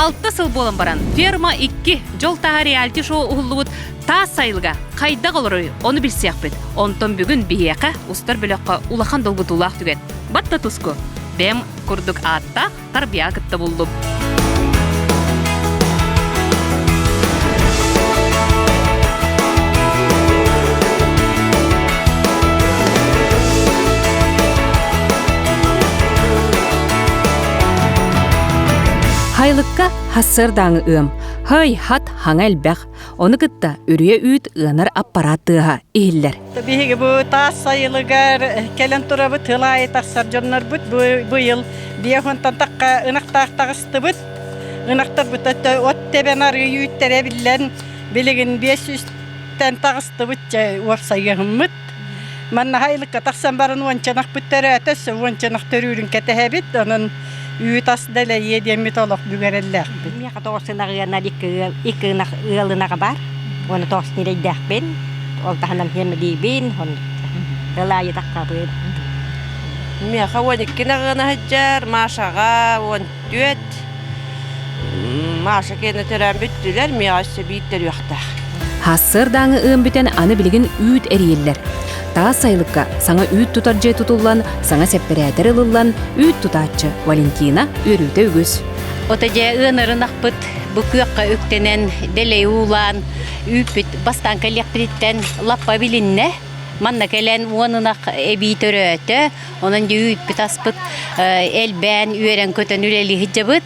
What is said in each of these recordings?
6 сыл болан баран ферма 2 жол тағы реалити шоу ұғылуыд та сайылға қайда қалыры оны білсек бет. Онтон бүгін бейеқі ұстар бөліққа улахан долбытулақ түген. Батта тұску. Бем күрдік атта тарбия кітті болдым. Хайлыкка хассыр даңы ым. Хай хат хаңал бәқ. Оны кытта үрие үйт ынар аппаратыға ихиллер. Биһиги бу таас сайылыгар келен турабы тылай тахсар жоннор бут бу ел биехонтан такка ынактаактагысты бут. Ынактар бут от тебенар үйүттере билен билигин 500-тен тагысты бут уапсайгыммыт. Манна хайлыкка тахсан барын вончанак бүттере төс вончанак төрүрүн кетебит. Анын үйт асдале едемит олок бүгереллер. Ми катосына гына икына ылына бар. Оны тосны дейдәкбен. Ол таханам хемди бин хон. Далай таккабы. Ми хавоник кинагына хаҗар, машага он төт. Маша кене терәм биттеләр, ми асы биттер юкта. Хассыр даңы ым бүтен аны билигин үйт эриеллер. Та сайылыкка саңа үйт тутар же тутуллан, саңа сепперәтер ылыллан үйт тутачы Валентина үрүтө үгүс. Отаje ынырынақпыт бүкіққа өктенен делей улан үйпіт бастан коллекториттен лаппа билинне. Манна келен уанынақ әбей төрөті, онын де үйпіт аспыт әлбән үйерен көтен үрелі хиджабыт.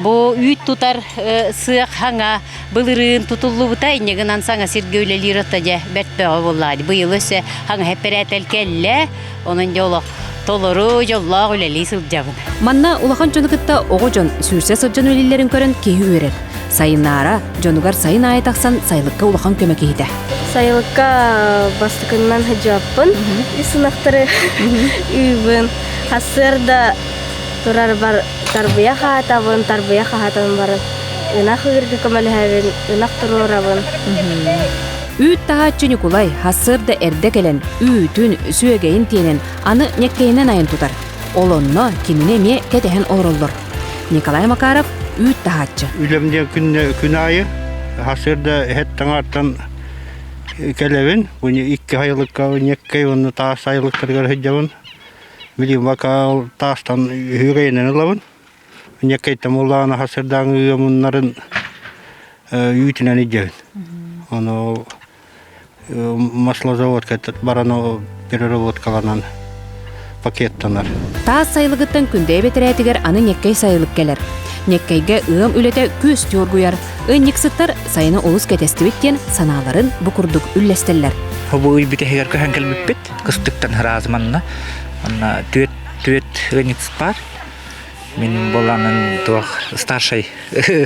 Бұ үйт тутар сыақ хаңа бұлырын тұтылы бұта, инегінан саңа сиргеулелер отаje бәртбәға болады. Бұйыл өсі хаңа әпперәтел кәлі, онын де олық. Толору жоллақ үлелі сылджабын. Манна улахан жонукытта оғы жон сүрсе сылджан өлелерін көрін кейі өрер. Сайынара, жонугар сайын айтақсан сайлыққа улахан көмек кейді. Сайылыққа бастықыннан хыджаппын. Исынақтары үйбін. Хасырда тұрар бар тарбия қағатабын, тарбия қағатабын барып. Инақ үйірді көмәлі әбін, инақ тұрорабын. Үйт тағатчы Николай хассырда әрді келен үйтін сүйегейін тенен аны неккейінен айын тұтар. Олонно киніне ме кетехен орылыр. Николай Макаров үйт тағатчы. Үлемден күн айы хассырда әттің артан келевін. Бұны 2 айлыққа неккей оны таас айлықтарғар хыджабын. Білім вакал таастан үйрейнен ұлабын. Неккейтім ұлағына хассырдан үйемінларын үйтінен иджабын. Оны маслозавод кетет барано переработкаланан пакеттанар. Таас сайылығыттан күнде бетерәтігер аны неккей сайылық келер. Неккейге ығым үлеті көз тюргуяр. Үнниксіттар сайыны олыс кетестібіттен саналарын бұқырдық үллестелер. Бұл үйбітегер көген келмеппет, күстіктен разманна. Төт үнниксіт бар. Мен боланын туақ старшай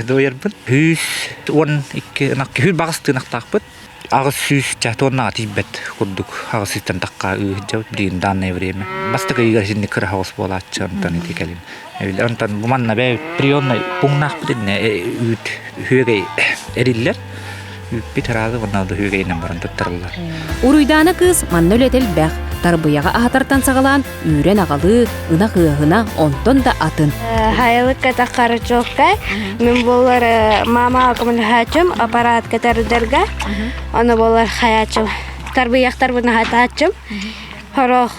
дойербін. Хүс 12 хүл бағысты нақтақпыт. Ағыз сүз чахты онна атибет күрдік. Ағыз сүзден таққа үйгіджау дейін данное время. Бастығы үйгер жинді кір хауыз болатшы онтан еті келін. Онтан бұманна бәй прионна бұңнақ білдіне үйт үйгей әрілер. Үйт разы бұнналды үйгейінен баран тұттарылар. Уруйданы кыз манны өлетел бәқ. Тарбыяға ағатартан сағалан үйрен ағалы, ына-қығына онтон да атын. Хайлыққа таққары жоққа, мен болар мама ақымын хачым, аппарат кәтәрдерге, оны болар хаячым. Тарбыяқтар бұны хатачым, хорақ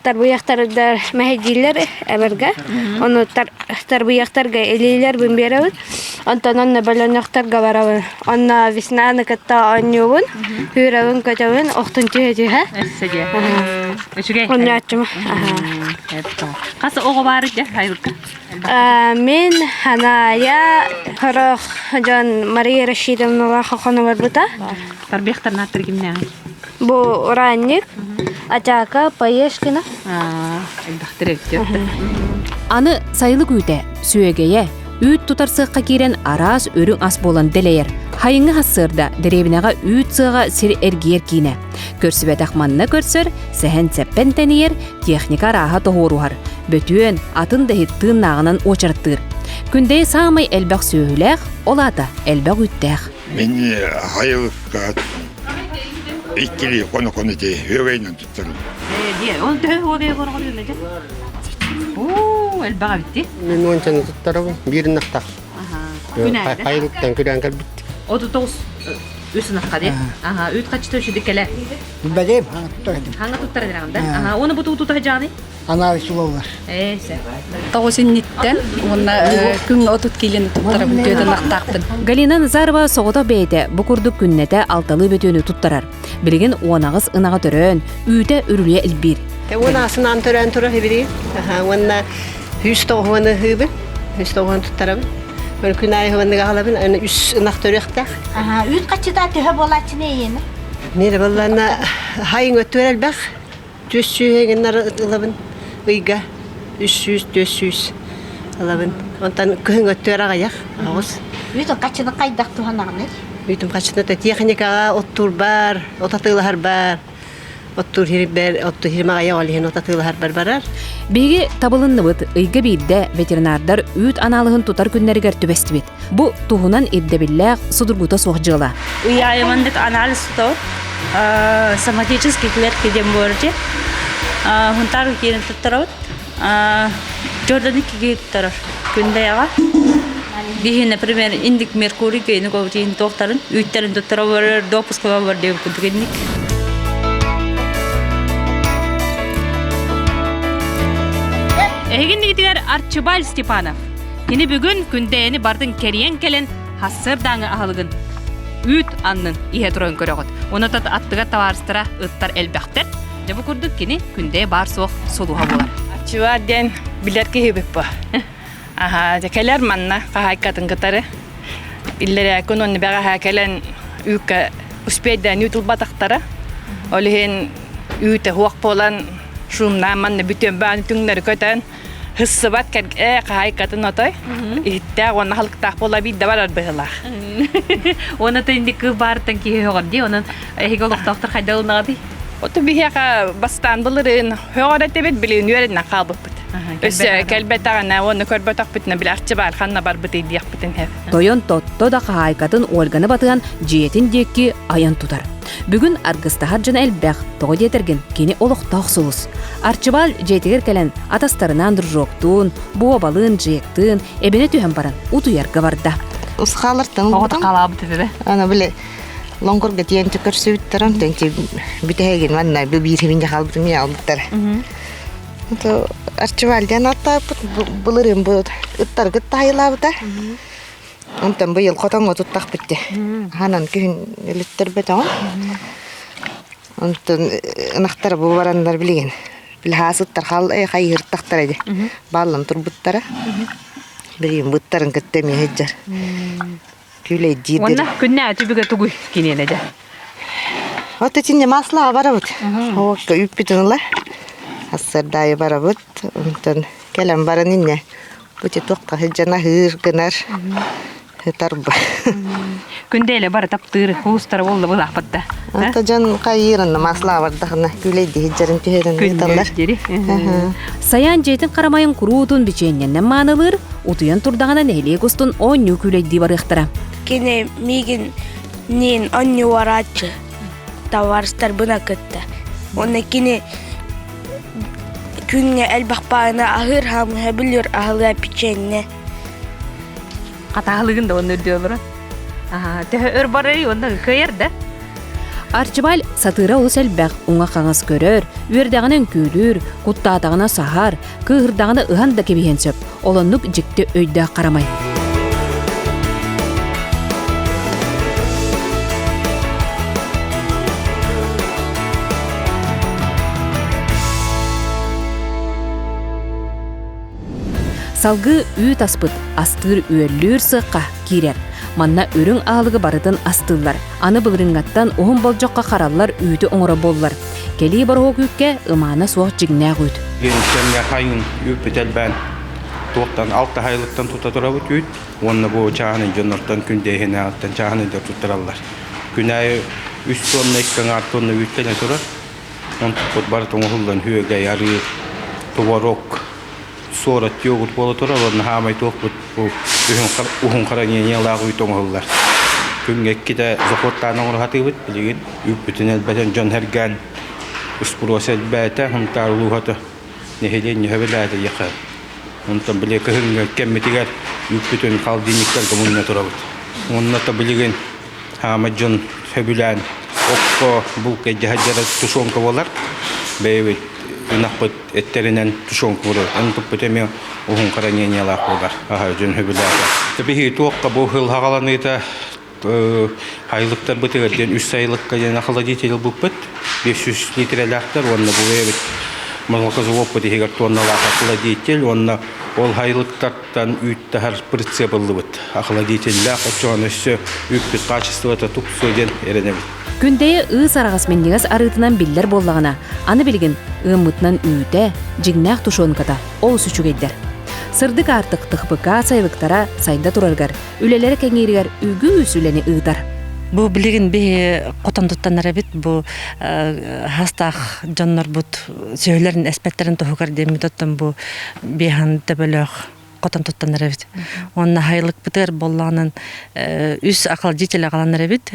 тарбыяқтардар мәхедейлер әберге, оны тарбыяқтарға елейлер бұн берауын, онтан онны бәлініқтарға барауын, онна веснаны кәтті оннеуын, үйрауын көтеуін, оқтын түйе-түйе. Оны атчым. Қасы оғы бары де, Хайлыққа? Мен ханая хорақ жан Мария Рашидовна қоқаны бар бұта. Тарбияқтарын аттыр кеміне ағай? Бұл ұранник, Атака, Паешкина. Аны сайылық үйте, сүйегeye, үйт тұтар сыққа керен араз өрің ас болан делейер. Хайыңы хассырда деребінаға үйт сыға сир әргер кейіне. Көрсібет ақманына көрсір, сәхен сәппен тәнейер, техника раға тоғыруғар. Бөтуен атын да хеттігін нағынан очырттыр. Күнде сағымай әлбәқ сөйләқ, олата әлбәқ үйттәқ. Мен хайылыққа ikkili konu te högeinen tuttarım. On töö huovia korkoille ja. Elbää bitti. Min on sen tuttarım bir nakta. Күнәйді. Hayırlıktan külen kalbit. 39 үсінаққа де. Үйт қачты үшіді кәлі. Bilmediğim hangi tutardım. Хаңа туттар дираганда. Оны бұты ұтута жаны? Ana sulovlar. Эсе. Тоғысынниттен, оны күн отут келені тұттарып өтеді нақтақпын. Галина Назарова соғыда бейді бұқұрдық күннеті алталы бөтөні туттарар. Білген онағыз ынаға түрін, үйті үріле үлбір. Онасынан түрен тұры хебірі. Онна хүстоғыны хыбын, хүстоғыны туттарабын. Оны күн айы хыбынды ғалабын, оны үс ынақ түріқтақ. Үйт қачыда түхі болатыны ені? Мері болланы хайын өттөр әлбәқ. 400 ылабын, ұйға 300-400 ылабын. Онтан күхін өттөр ағаяқ, ағыз. Үйт қачыны қайдақ туғанағын? Үйтім қачыны техникаға оттур бар, отатылығар бар. Оттур хирбер, оттур хирмағая олиген отатылығар бар барар. Беге табылынны бұд ұйға бейді ветеринардар үйт аналығын тұтар күннерігер түбесті бет. Бұ туғынан еддебілләқ судыргута соқ жыла. Уяйымандық анализ тұтау. Соматический клетки демборжи. Хунтар кирин туттарабыт. Жорданы киги туттарар. Күндаяға. Бихин, например, индик меркурий кейіні көбітейін тоқтарын. Үйттерін туттара барыр, допускова бар деп күдігенник. Эгендигитигер Арчибаль Степанов. Кини бүгін күндейіні бардың кериен келен хассырдаңы ахылығын. Үйт аннын ihe тұрын көріғыд. Оны тат аттыға таварыстыра ұттар әлбәқтер. Жабы күрдік кені күнде бар соқ солуға болар. Арчибаль ден білер кейбік ба. Келер манна қағайқатын қытары. Иллері күн оны бәға хәкелен үйкі үспейден үйтіл батақтары. Олығын үйті хуақ болан шумна манна бүтен бәні түңлері көтен. Хыссы бат қағайқатын отой. Иттәғ оны халықтақ бола бейді барар бұғылақ. Оны тәнді күй барыттан кейі оғыр де, оның әйгі олықтақтыр қайда олынаға дей? Оты бихеға бастан бұлырын хоғар әтебет білін үйерінен қалбық бұд. Өсі кәлбет ағана оны көрбөтақ бүтіні білі ақчы бар, қанна бар бұд едіяқ бүтін хәп. Тойон тотто да қағайқатын олғаны батыған жиетін декки аян тұтар. Бүгін арғыстағар жын әлбәқ тоғы детерген кені олықтақ сұлыс. Арчыбал жетігер кәлін атастарынан дұржоқтуын, буа балын, жиектуын, әбіне түйен баран ұтуярға барда. Усқалыртын Оғыты қалабы түбі бі? Ана біле лоңғырға дейін түкір сөйттірін, тәнте бүтәген ванна бүйірімінде қалбырым я алдықтар. Арчыбалден аттап бұлырым бұд, ұттар ғытта айылабыда. Онтан бұйыл қотанға тұттақ бітті. Ханан күйін үліттір бәді оң. Онтан ұнақтар бұл барандар білеген. Білхас ұттар қайырттақтар әді. Балын тұр бұттары. Бірейін бұттарын күттеме әджар. Күлей дейдер. Онна күнне түбігі түгі кенен әді? Оты тінде маслаға бара бұд. Оғыққа үппетін ұла. Ассардайы бара бұд. Онтан кәлем барын инне. Бұте тоққа әджана ғыр гынар. Тарбы. Күнделі бары таптыр, хуыстары олды бұл ақпатта. Ата жан қайырын масла бардағына күлейді хеджерін түйерін ұйталар. Саян жетін қарамайын құруутын бичейіннен маңылыр, ұтыян тұрдағына нәйле құстын оңны күлейді бар ұқтыра. Кене меген нен оңны варатшы таварыстар бұна күтті. Оны кене күнге әлбақпағына ағыр хамы білір ағылға печенне. Қатағылығын да оны үрді олырын. Тәхі өр барыры онда көйерді. Арчыбал сатыра ұлыс әлбәқ оңа қаңыз көрір, өрдағынан көлір, құттатағына сахар, күйірдағына ұған да кебейен сөп, олынлық жікті өйді қарамай. Салғы үй таспыт, астыр үйеллер сыққа керер. Манна өрің ағылығы барытын астылар. Аны бұлырыңаттан оғын болжаққа қаралар үйті оңыра боллар. Келі бар оғы үкке ұманы соқ жігнәғ үйт. Геністен қайын өппет әлбән тоқтан алты хайлықтан тұта тұра бұт үйт. Онны бұл чағаны жоныртан күндейін ағыттан чағаны да тұттыралар. Күнәйі 3 тонна 2 тонна үйткені тұра. Он тұт барытын оғылдан хүйеге яры тұварок. Сорат йогурт болу тұра, оны хамай тоқ бұт ұғын қараңен елағы үйтің ұғылар. Күнге кеті зоқоттаны ұңыр хаты бұт, білеген үппітін әлбәтен жон әрген ұспұрос әлбәті, ұмтар ұлу хаты нехелен нехебіләді еқі. Ұнтан біле күхінге кәмметігер үппүтөн халдинниктер коммуна турабыт. Онна та билген хамаджон сөбүлән окко бул кеҗаһаҗара тушонка болар. Бейбит нахпыт эттеринен тушонка болар. Антып бетеме ohun karanyenyalar var. Aha jön höbüläge. Tabii tuokka bu hıl hagalanıta haylıktar bıtırden 3 aylıkka yana холодитель buput 500 litrelerdir onda bu evet. Malaka zoppa diye tonnalar холодитель onda ol haylıktardan 3 tahar принципы but. Холодителler açanışı yüksek качествода тупсөден эренебит. Күндәе ыз арагас мендигас арытынан биллер боллагына, аны билген ымытнан үйдә, жигнах тушонкада, ол сүчүгеддер. Сырдык артык тыхпыка сайлыктара сайда тураргар, үлелер кеңеригер үгү сүлени ыдар. Бу билген бе котондуттан бит бу хастах жоннор бут сөйлөрүн аспекттерин тохугар демитоттан бу бехан тебелөх котон туттан ребит. Онна хайлык битер болланын үс акыл жителе калан ребит.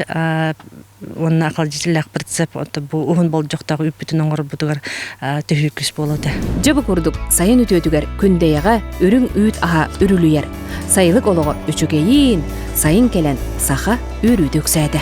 Онна акыл жителек принцип отто бу угун бол жоктагы үпүтүн оңор бутугар төһүкүс болот. Жабы курдук сайын өтөтүгөр күндәяга өрүң үйт аха үрүлүер. Сайылык олого үчүгейин, сайын келен саха үрү төксәде.